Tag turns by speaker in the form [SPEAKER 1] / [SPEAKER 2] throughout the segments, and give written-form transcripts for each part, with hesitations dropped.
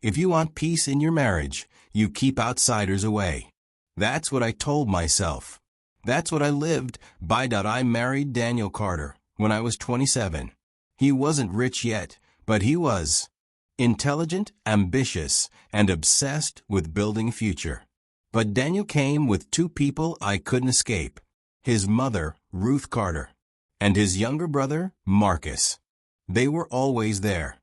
[SPEAKER 1] If you want peace in your marriage, you keep outsiders away. That's what I told myself. That's what I lived by. I married Daniel Carter when I was 27. He wasn't rich yet, but he was intelligent, ambitious, and obsessed with building a future. But Daniel came with two people I couldn't escape. His mother, Ruth Carter, and his younger brother, Marcus. They were always there,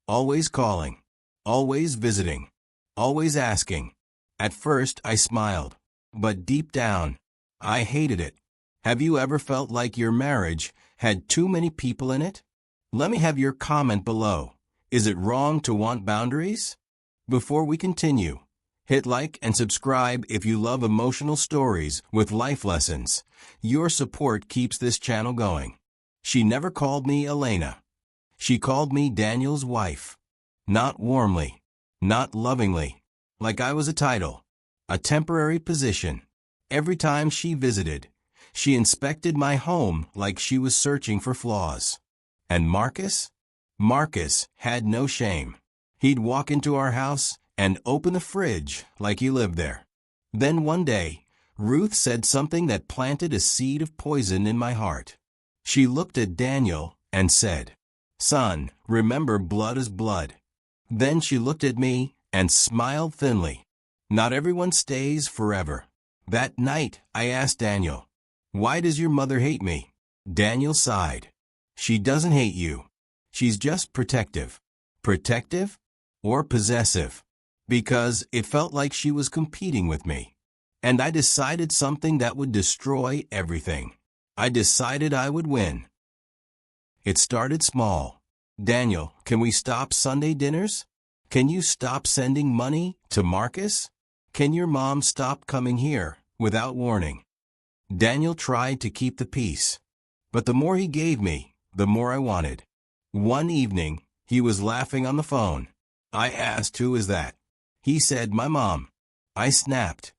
[SPEAKER 1] always calling, always visiting, always asking. At first I smiled, but deep down, I hated it. Have you ever felt like your marriage had too many people in it? Let me have your comment below. Is it wrong to want boundaries? Before we continue, hit like and subscribe if you love emotional stories with life lessons. Your support keeps this channel going. She never called me Elena. She called me Daniel's wife. Not warmly, not lovingly, like I was a title, a temporary position. Every time she visited, she inspected my home like she was searching for flaws. And Marcus? Marcus had no shame. He'd walk into our house and open the fridge like he lived there. Then one day, Ruth said something that planted a seed of poison in my heart. She looked at Daniel and said, "Son, remember blood is blood." Then she looked at me and smiled thinly. Not everyone stays forever. That night, I asked Daniel, "Why does your mother hate me?" Daniel sighed. "She doesn't hate you. She's just protective." Protective or possessive? Because it felt like she was competing with me. And I decided something that would destroy everything. I decided I would win. It started small. "Daniel, can we stop Sunday dinners? Can you stop sending money to Marcus? Can your mom stop coming here without warning?" Daniel tried to keep the peace. But the more he gave me, the more I wanted. One evening, he was laughing on the phone. I asked, "Who is that?" He said, "My mom." I snapped.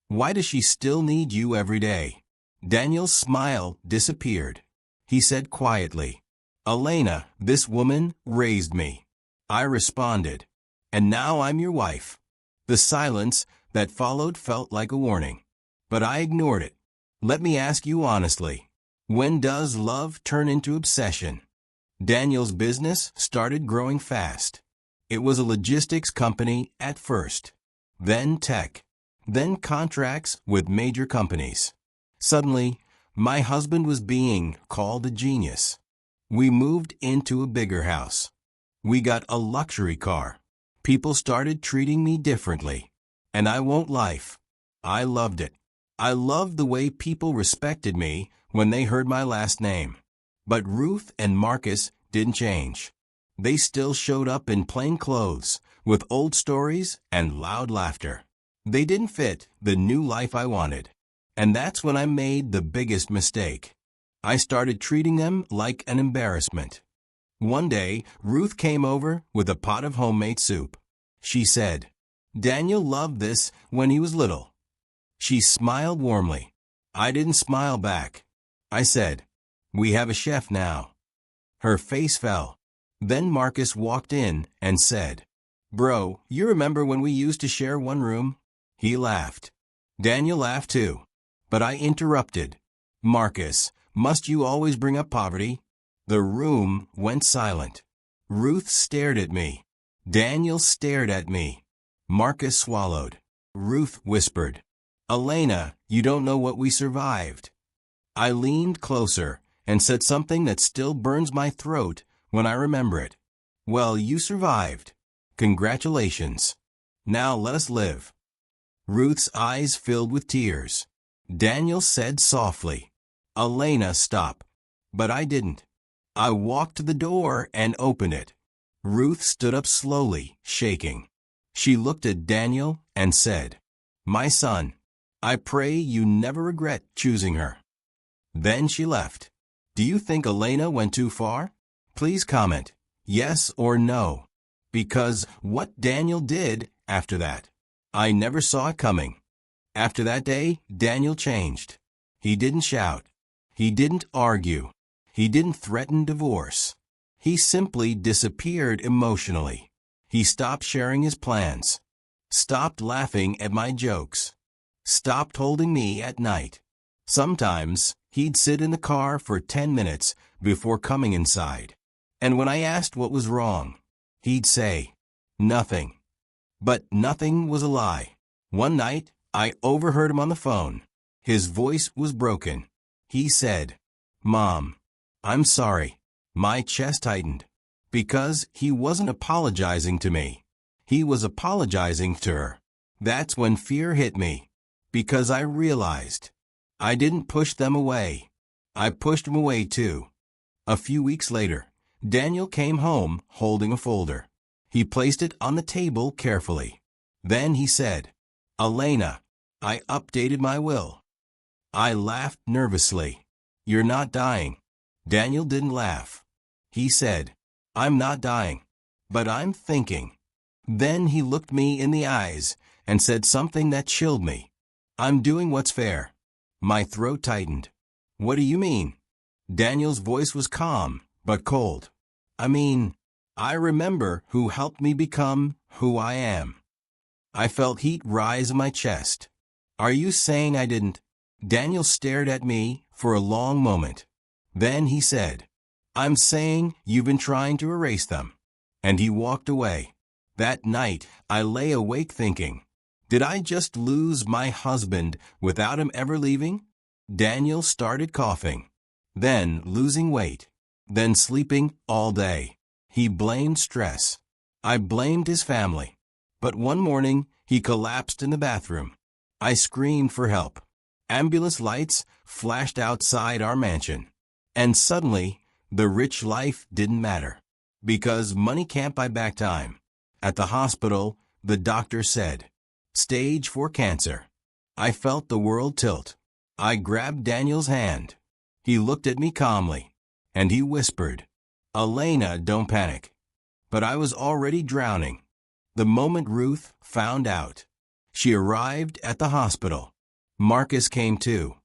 [SPEAKER 1] "Why does she still need you every day?" Daniel's smile disappeared. He said quietly, "Elena, this woman raised me." I responded, "And now I'm your wife." The silence that followed felt like a warning, but I ignored it. Let me ask you honestly, when does love turn into obsession? Daniel's business started growing fast. It was a logistics company at first, then tech, then contracts with major companies. Suddenly, my husband was being called a genius. We moved into a bigger house. We got a luxury car. People started treating me differently. And I won't lie, I loved it. I loved the way people respected me when they heard my last name. But Ruth and Marcus didn't change. They still showed up in plain clothes, with old stories and loud laughter. They didn't fit the new life I wanted. And that's when I made the biggest mistake. I started treating them like an embarrassment. One day, Ruth came over with a pot of homemade soup. She said, "Daniel loved this when he was little." She smiled warmly. I didn't smile back. I said, "We have a chef now." Her face fell. Then Marcus walked in and said, "Bro, you remember when we used to share one room?" He laughed. Daniel laughed too. But I interrupted. "Marcus, must you always bring up poverty?" The room went silent. Ruth stared at me. Daniel stared at me. Marcus swallowed. Ruth whispered, "Elena, you don't know what we survived." I leaned closer and said something that still burns my throat when I remember it. "Well, you survived. Congratulations. Now let us live." Ruth's eyes filled with tears. Daniel said softly, "Elena, stop." But I didn't. I walked to the door and opened it. Ruth stood up slowly, shaking. She looked at Daniel and said, "My son, I pray you never regret choosing her." Then she left. Do you think Elena went too far? Please comment, yes or no. Because what Daniel did after that, I never saw it coming. After that day, Daniel changed. He didn't shout. He didn't argue. He didn't threaten divorce. He simply disappeared emotionally. He stopped sharing his plans, stopped laughing at my jokes, stopped holding me at night. Sometimes, he'd sit in the car for 10 minutes before coming inside. And when I asked what was wrong, he'd say, "Nothing." But nothing was a lie. One night, I overheard him on the phone. His voice was broken. He said, "Mom, I'm sorry." My chest tightened. Because he wasn't apologizing to me. He was apologizing to her. That's when fear hit me. Because I realized I didn't push them away. I pushed them away too. A few weeks later, Daniel came home holding a folder. He placed it on the table carefully. Then he said, "Elena, I updated my will." I laughed nervously. "You're not dying." Daniel didn't laugh. He said, "I'm not dying, but I'm thinking." Then he looked me in the eyes and said something that chilled me. "I'm doing what's fair." My throat tightened. "What do you mean?" Daniel's voice was calm, but cold. "I mean, I remember who helped me become who I am." I felt heat rise in my chest. "Are you saying I didn't?" Daniel stared at me for a long moment. Then he said, "I'm saying you've been trying to erase them." And he walked away. That night, I lay awake thinking, did I just lose my husband without him ever leaving? Daniel started coughing, then losing weight, then sleeping all day. He blamed stress. I blamed his family. But one morning, he collapsed in the bathroom. I screamed for help. Ambulance lights flashed outside our mansion. And suddenly, the rich life didn't matter. Because money can't buy back time. At the hospital, the doctor said, "Stage 4 cancer." I felt the world tilt. I grabbed Daniel's hand. He looked at me calmly. And he whispered, "Elena, don't panic." But I was already drowning. The moment Ruth found out. She arrived at the hospital. Marcus came too.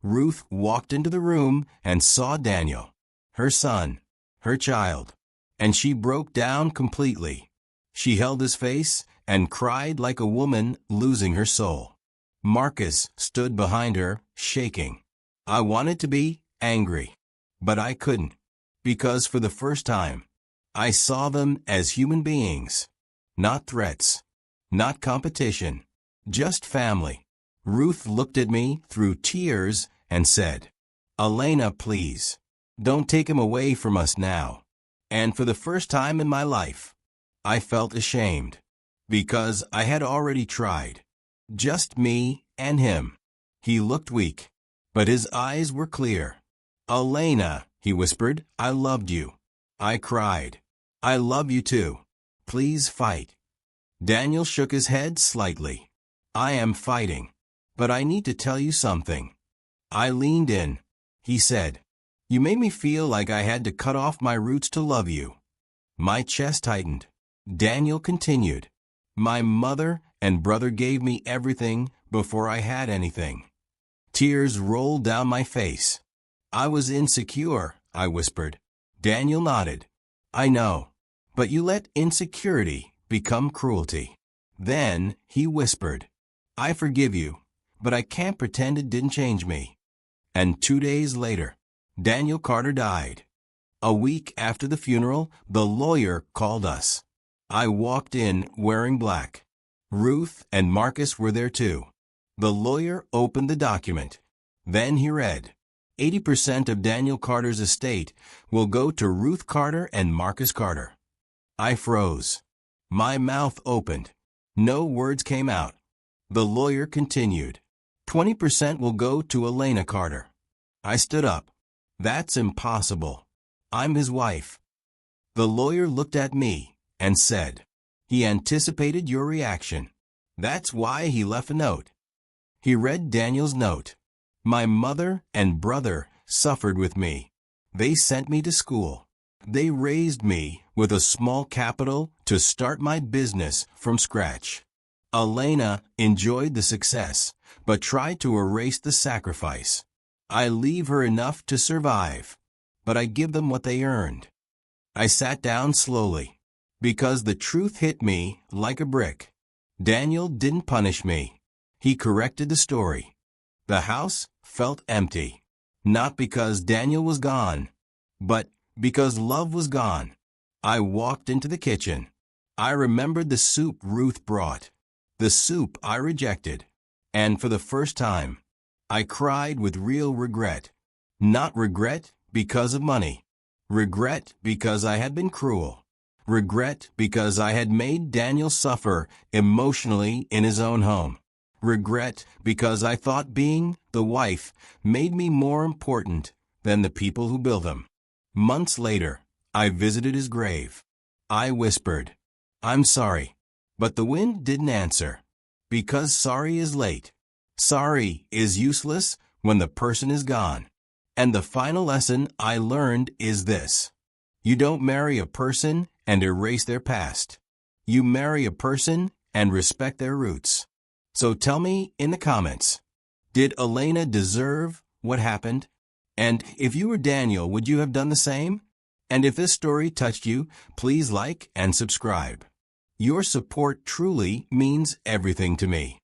[SPEAKER 1] Ruth walked into the room and saw Daniel, her son, her child, and she broke down completely. She held his face and cried like a woman losing her soul. Marcus stood behind her, shaking. I wanted to be angry, but I couldn't, because for the first time, I saw them as human beings, not threats, not competition, just family. Ruth looked at me through tears and said, "Elena, please, don't take him away from us now." And for the first time in my life, I felt ashamed, because I had already tried. Just me and him. He looked weak, but his eyes were clear. "Elena," he whispered, "I loved you." I cried, "I love you too. Please fight." Daniel shook his head slightly. "I am fighting. But I need to tell you something." I leaned in. He said, "You made me feel like I had to cut off my roots to love you." My chest tightened. Daniel continued, "My mother and brother gave me everything before I had anything." Tears rolled down my face. "I was insecure," I whispered. Daniel nodded. "I know. But you let insecurity become cruelty." Then he whispered, "I forgive you, but I can't pretend it didn't change me." And 2 days later, Daniel Carter died. A week after the funeral, the lawyer called us. I walked in wearing black. Ruth and Marcus were there too. The lawyer opened the document. Then he read, 80% of Daniel Carter's estate will go to Ruth Carter and Marcus Carter. I froze. My mouth opened. No words came out. The lawyer continued, 20% will go to Elena Carter. I stood up. "That's impossible. I'm his wife." The lawyer looked at me and said, "He anticipated your reaction. That's why he left a note." He read Daniel's note. "My mother and brother suffered with me. They sent me to school. They raised me with a small capital to start my business from scratch. Elena enjoyed the success, but tried to erase the sacrifice. I leave her enough to survive, but I give them what they earned." I sat down slowly. Because the truth hit me like a brick. Daniel didn't punish me. He corrected the story. The house felt empty. Not because Daniel was gone, but because love was gone. I walked into the kitchen. I remembered the soup Ruth brought. The soup I rejected. And for the first time, I cried with real regret. Not regret because of money. Regret because I had been cruel. Regret because I had made Daniel suffer emotionally in his own home. Regret because I thought being the wife made me more important than the people who built him. Months later, I visited his grave. I whispered, "I'm sorry," but the wind didn't answer. Because sorry is late. Sorry is useless when the person is gone. And the final lesson I learned is this. You don't marry a person and erase their past. You marry a person and respect their roots. So tell me in the comments, did Elena deserve what happened? And if you were Daniel, would you have done the same? And if this story touched you, please like and subscribe. Your support truly means everything to me.